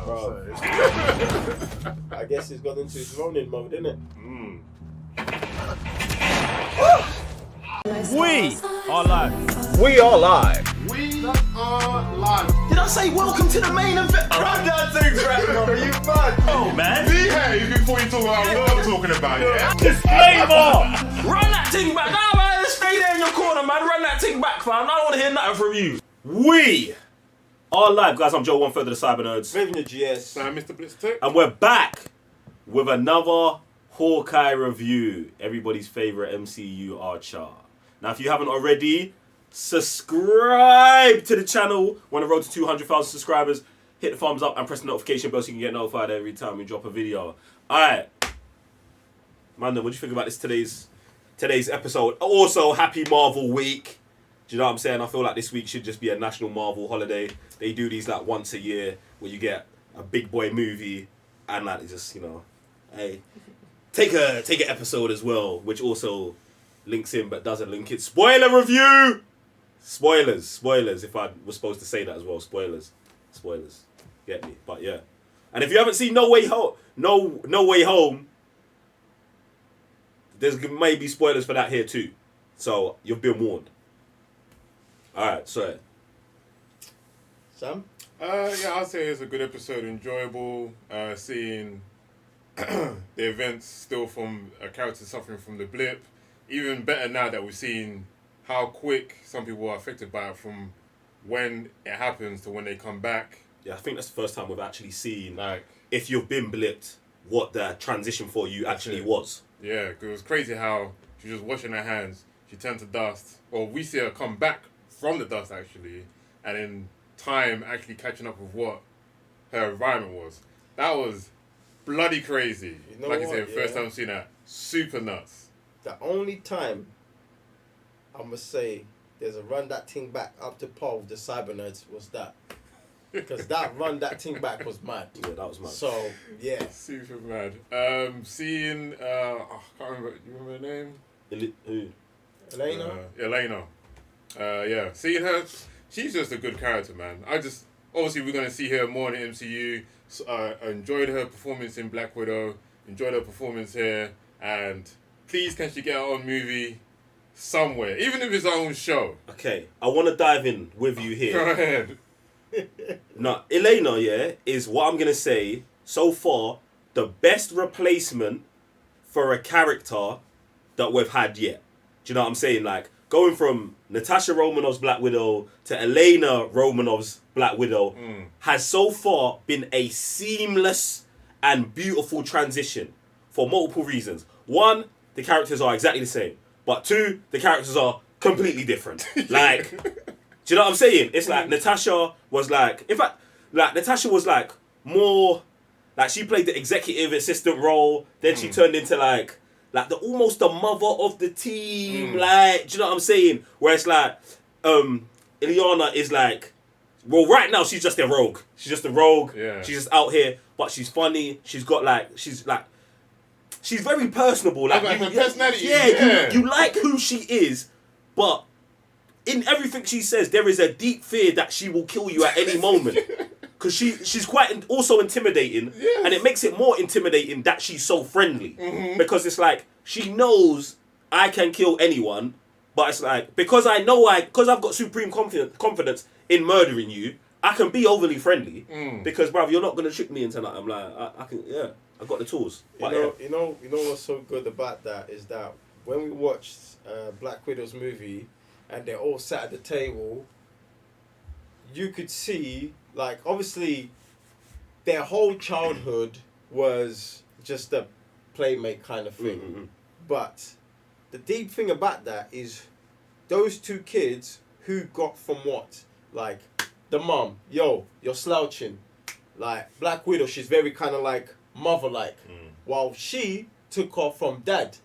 Bro. I guess he's gone into his Ronin mode, isn't it? We are live. We are live. We are live. Did I say welcome to the main event? Run that thing back, brother. You mad? Oh, man. Behave before you talk about what I'm talking about, yeah? Disclaimer! Run that thing back. Nah, man, stay there in your corner, man. Run that thing back, fam. I don't want to hear nothing from you. We are live, guys. I'm Joe, one third of the Cyber Nerds. Avenger GS. I'm Mr. Blitztek. And we're back with another Hawkeye review. Everybody's favourite MCU archer. Now, if you haven't already, subscribe to the channel. We're on the road to 200,000 subscribers. Hit the thumbs up and press the notification bell so you can get notified every time we drop a video. Alright. Manda, what do you think about this today's episode? Also, happy Marvel week. Do you know what I'm saying? I feel like this week should just be a national Marvel holiday. They do these like once a year where you get a big boy movie and like just, you know, hey, take an episode as well, which also links in but doesn't link it. Spoiler review! Spoilers. If I was supposed to say that as well. Spoilers. Get me? But yeah. And if you haven't seen No Way Home, there's maybe spoilers for that here too. So you've been warned. Alright, so Sam? Yeah, I'll say it's a good episode. Enjoyable. Seeing the events still from a character suffering from the blip. Even better now that we've seen how quick some people are affected by it from when it happens to when they come back. yeah, I think that's the first time we've actually seen, Like, if you've been blipped, what the transition for you actually was. yeah, because it was crazy how she was just washing her hands. She turned to dust. Well, we see her come back from the dust, actually. And in time, actually catching up with what her environment was. That was bloody crazy. You know like I what, said, first yeah? time seeing that. Super nuts. The only time I must say there's a run that thing back up to par with the Cyber Nerds was that. Because that run that thing back was mad. Yeah, that was mad. So, yeah. Super mad. Seeing, I can't remember, you remember her name? Who? Yelena? Yelena. Yeah, seeing her, she's just a good character, man. Obviously we're going to see her more in the MCU. So, enjoyed her performance in Black Widow, enjoyed her performance here, and please can she get her own movie somewhere, even if it's her own show. Okay, I want to dive in with you here. Go ahead. Now, Yelena, yeah, is what I'm going to say, so far, the best replacement for a character that we've had yet. Do you know what I'm saying? Like, going from Natasha Romanoff's Black Widow to Yelena Romanov's Black Widow has so far been a seamless and beautiful transition for multiple reasons. One, the characters are exactly the same. But two, the characters are completely different. Like, do you know what I'm saying? It's like Natasha was like, in fact, like Natasha was like more, like she played the executive assistant role. Then she turned into like almost the mother of the team. Like, do you know what I'm saying? Where it's like, Ileana is like, well, right now she's just a rogue. She's just a rogue. Yeah. She's just out here, but she's funny. She's very personable. Like, Like her personality. Yeah, you like who she is, but in everything she says, there is a deep fear that she will kill you at any moment. Because she's quite also intimidating, and it makes it more intimidating that she's so friendly. Because it's like, she knows I can kill anyone, but it's like, because I've got supreme confidence in murdering you, I can be overly friendly. Because, bruv, you're not going to trick me into that. I'm like, I can, yeah, I've got the tools. But You know what's so good about that is that when we watched Black Widow's movie and they're all sat at the table, you could see, like, obviously their whole childhood was just a playmate kind of thing. But the deep thing about that is those two kids who got from what? Like, the mum, yo, you're slouching. Like, Black Widow, she's very kind of like mother-like. While she took off from dad.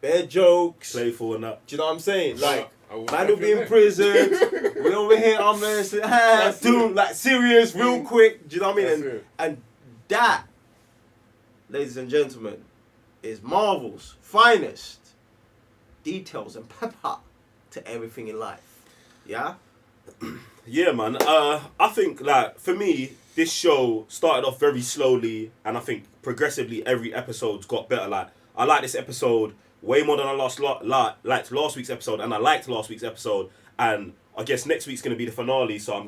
Bare jokes. playful and that. Do you know what I'm saying? Like, I man will be in prison. We over here, doing like serious, real quick. Do you know what I mean? And that, ladies and gentlemen, is Marvel's finest details and pepper to everything in life. Yeah? Yeah, man. I think, like, for me, this show started off very slowly, and I think progressively every episode's got better. Like, I like this episode way more than I liked last week's episode, and I liked last week's episode, and I guess next week's gonna be the finale. So I'm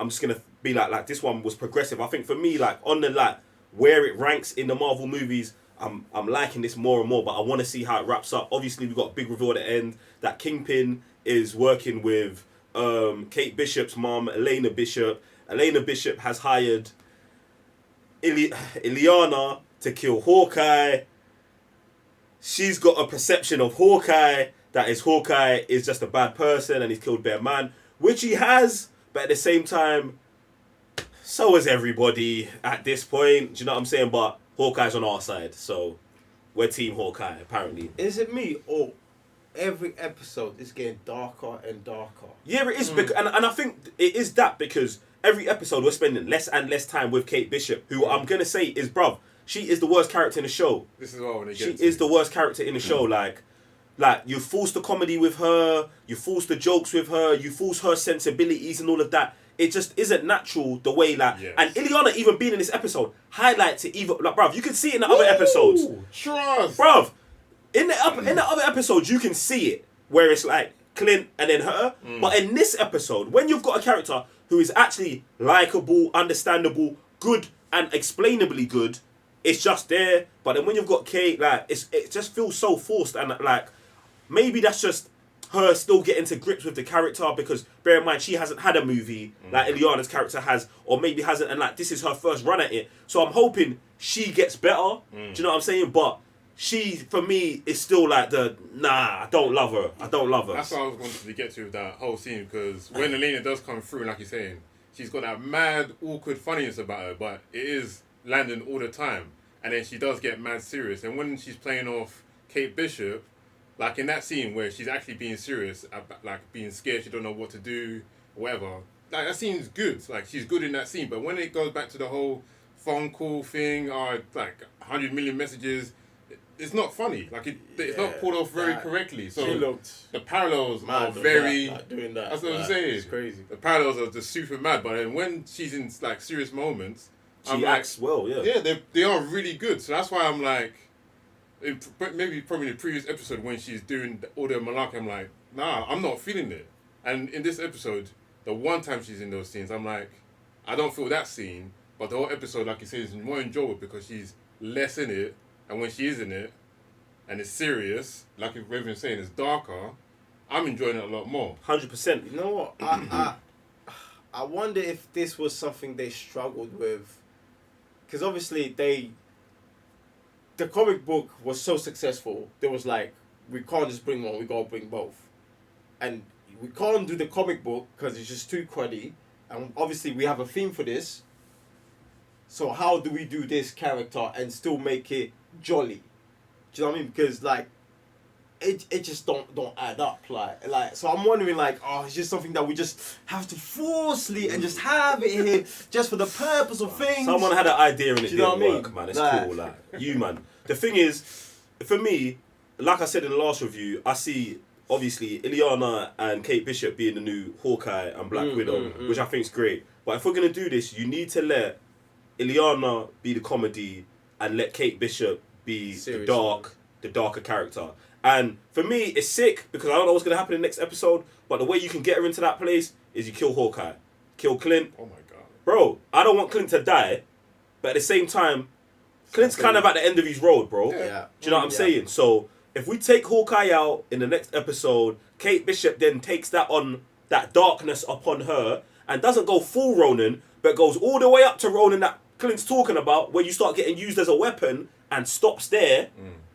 just gonna be like this one was progressive. I think for me, like on the like where it ranks in the Marvel movies, I'm liking this more and more. But I want to see how it wraps up. Obviously, we got a big reveal at the end that Kingpin is working with Kate Bishop's mom, Yelena Bishop. Yelena Bishop has hired Yelena to kill Hawkeye. She's got a perception of Hawkeye that is Hawkeye is just a bad person and he's killed bare man, which he has, but at the same time, so is everybody at this point. Do you know what I'm saying? But Hawkeye's on our side, so we're Team Hawkeye, apparently. Is it me or every episode is getting darker and darker? Yeah, it is, and I think it is that because every episode we're spending less and less time with Kate Bishop, who I'm going to say is, bruv, she is the worst character in the show. This is what I want to get She is the worst character in the show. Like you force the comedy with her, you force the jokes with her, you force her sensibilities and all of that. It just isn't natural the way and Ileana even being in this episode highlights it even like bruv, you can see it in the other episodes. Trust. Bruv, in the other episodes you can see it where it's like Clint and then her. But in this episode, when you've got a character who is actually likeable, understandable, good and explainably good, it's just there. But then when you've got Kate, like it just feels so forced, and like maybe that's just her still getting to grips with the character, because bear in mind she hasn't had a movie like Ileana's character has, or maybe hasn't, and like this is her first run at it. So I'm hoping she gets better. Do you know what I'm saying? But she, for me, is still like I don't love her. I don't love her. That's what I was wanting to get to with that whole scene, because when Yelena does come through, like you're saying, she's got that mad, awkward funniness about her, but it is landing all the time. And then she does get mad serious. And when she's playing off Kate Bishop, like in that scene where she's actually being serious, like being scared, she don't know what to do, whatever, like that scene's good. Like she's good in that scene. But when it goes back to the whole phone call thing, or like 100 million messages, it's not funny. Like it's not pulled off very correctly. So the parallels are very doing that. That's what I'm saying. It's crazy. The parallels are just super mad. But then when she's in like serious moments, she acts well. Yeah, they are really good. So that's why I'm like, probably in the previous episode when she's doing all the malarkey, I'm like, nah, I'm not feeling it. And in this episode, the one time she's in those scenes, I'm like, I don't feel that scene. But the whole episode, like you said, is more enjoyable because she's less in it. And when she is in it, and it's serious, like we've been saying, it's darker, I'm enjoying it a lot more. 100%. You know what? I wonder if this was something they struggled with. Because obviously the comic book was so successful, there was like, we can't just bring one, we gotta bring both. And we can't do the comic book because it's just too cruddy. And obviously we have a theme for this. So how do we do this character and still make it jolly? Do you know what I mean? Because like, it just don't add up. Like so I'm wondering like, it's just something that we just have to forcefully and just have it here just for the purpose of things. Someone had an idea and it didn't work, man. It's like, cool, like you, man. The thing is, for me, like I said in the last review, I see obviously Ileana and Kate Bishop being the new Hawkeye and Black Widow, which I think is great. But if we're gonna do this, you need to let Ileana be the comedy and let Kate Bishop be the darker character. And for me, it's sick because I don't know what's going to happen in the next episode, but the way you can get her into that place is you kill Hawkeye. Kill Clint. Oh my God. Bro, I don't want Clint to die, but at the same time, Clint's kind of at the end of his road, bro. Yeah. Do you know what I'm saying? So, if we take Hawkeye out in the next episode, Kate Bishop then takes that darkness upon her and doesn't go full Ronin, but goes all the way up to Ronin that Clint's talking about, where you start getting used as a weapon and stops there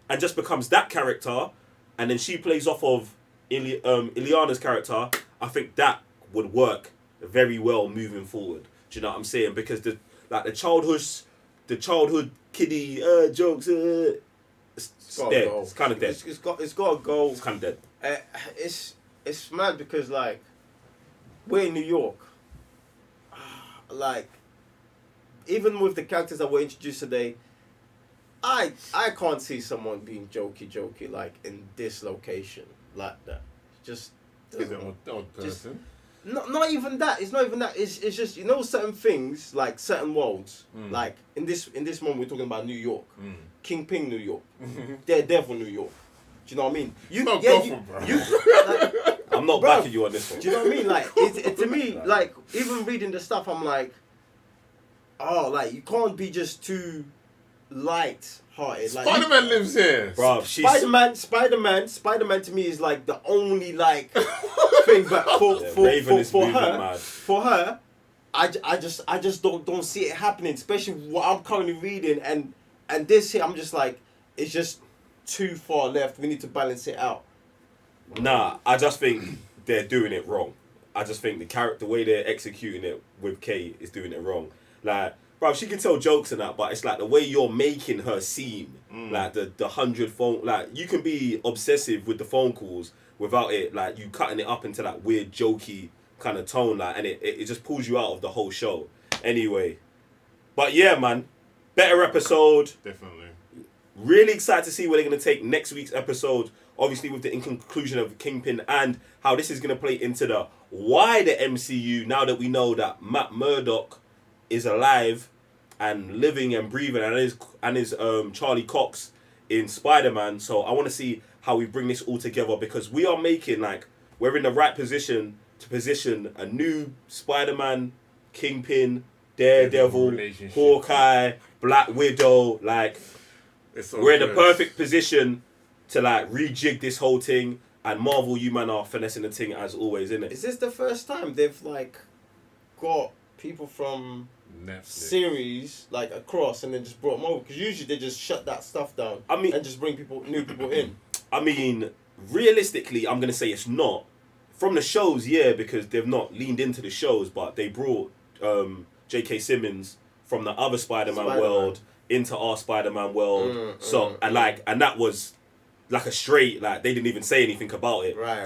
and just becomes that character, and then she plays off of Ileana's character. I think that would work very well moving forward. Do you know what I'm saying? Because the childhood kiddie jokes, it's dead. It's kind of dead. It's got to go. It's kind of dead. It's mad because like we're in New York. Like even with the characters that were introduced today, I can't see someone being jokey like in this location like that. Just Is it odd person? Not even that. It's not even that. It's just certain things like certain worlds. Like in this one we're talking about New York, Kingpin New York, Daredevil New York. Do you know what I mean? I'm not backing you on this one. Do you know what I mean? Like to me, like even reading the stuff, I'm like, oh, like you can't be just too light-hearted. Like, Spider-Man lives here. Bro, Spider-Man to me is like the only like thing. But for her, I just don't see it happening. Especially what I'm currently reading, and this here, I'm just like, it's just too far left. We need to balance it out. Nah, I just think they're doing it wrong. I just think the way they're executing it with Kay is doing it wrong. Like, bro, she can tell jokes and that, but it's like the way you're making her seem, like the 100 phone, like you can be obsessive with the phone calls without it, like you cutting it up into that weird jokey kind of tone, like, and it just pulls you out of the whole show. Anyway, but yeah, man, better episode. Definitely. Really excited to see where they're gonna take next week's episode. Obviously, with the conclusion of Kingpin and how this is gonna play into the wider MCU. Now that we know that Matt Murdock is alive and living and breathing, and his Charlie Cox in Spider-Man. So I want to see how we bring this all together, because we are making, like, we're in the right position to position a new Spider-Man, Kingpin, Daredevil, Hawkeye, Black Widow. Like, we're in the perfect position to like rejig this whole thing. And Marvel, you man are finessing the thing as always, isn't it? Is this the first time they've like got people from Netflix series like across and then just brought them over? Because usually they just shut that stuff down. I mean, and just bring new people in. I mean, realistically, I'm gonna say it's not from the shows, yeah, because they've not leaned into the shows, but they brought J.K. Simmons from the other Spider-Man world into our Spider-Man world. And that was like a straight, like they didn't even say anything about it. Right.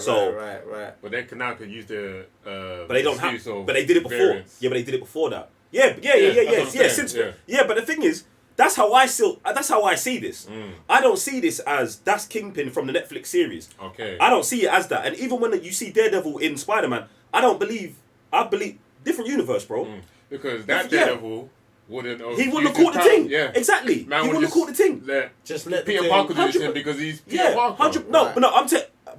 But they now could use the but they don't have. But they did it before. Variants. Yeah, but they did it before that. Yeah. But the thing is, that's how I see this. I don't see this as that's Kingpin from the Netflix series. Okay. I don't see it as that. And even when you see Daredevil in Spider-Man, I believe different universe, bro. Because that Daredevil wouldn't have... He wouldn't have caught the thing. Yeah. Exactly. Man he wouldn't have caught the thing. Let Peter Parker do this because he's Peter Parker. 100. No, I'm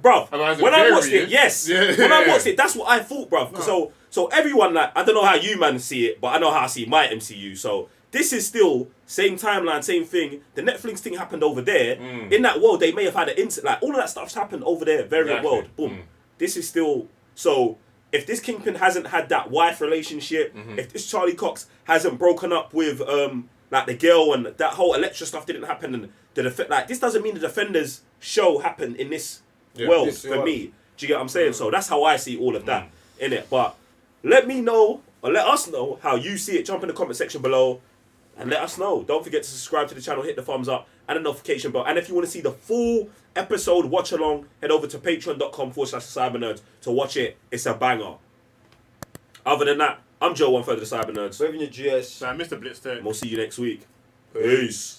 bruv. When I watched it, when I watched it, that's what I thought, bruv. No. So everyone, like, I don't know how you man see it, but I know how I see my MCU. So this is still same timeline, same thing. The Netflix thing happened over there. In that world, they may have had an instant, like all of that stuff's happened over there, variant world. Boom. This is still so. If this Kingpin hasn't had that wife relationship, if this Charlie Cox hasn't broken up with like the girl and that whole Elektra stuff didn't happen, and this doesn't mean the Defenders show happened in this world for me. Do you get what I'm saying? So that's how I see all of that in it. But let me know, or let us know how you see it. Jump in the comment section below and let us know. Don't forget to subscribe to the channel, hit the thumbs up and the notification bell. And if you want to see the full episode watch along, head over to patreon.com/Cyber Nerds to watch it. It's a banger. Other than that, I'm Joe, one further the Cyber Nerds. Waving your GS. Mr. Blitztek. We'll see you next week. Peace.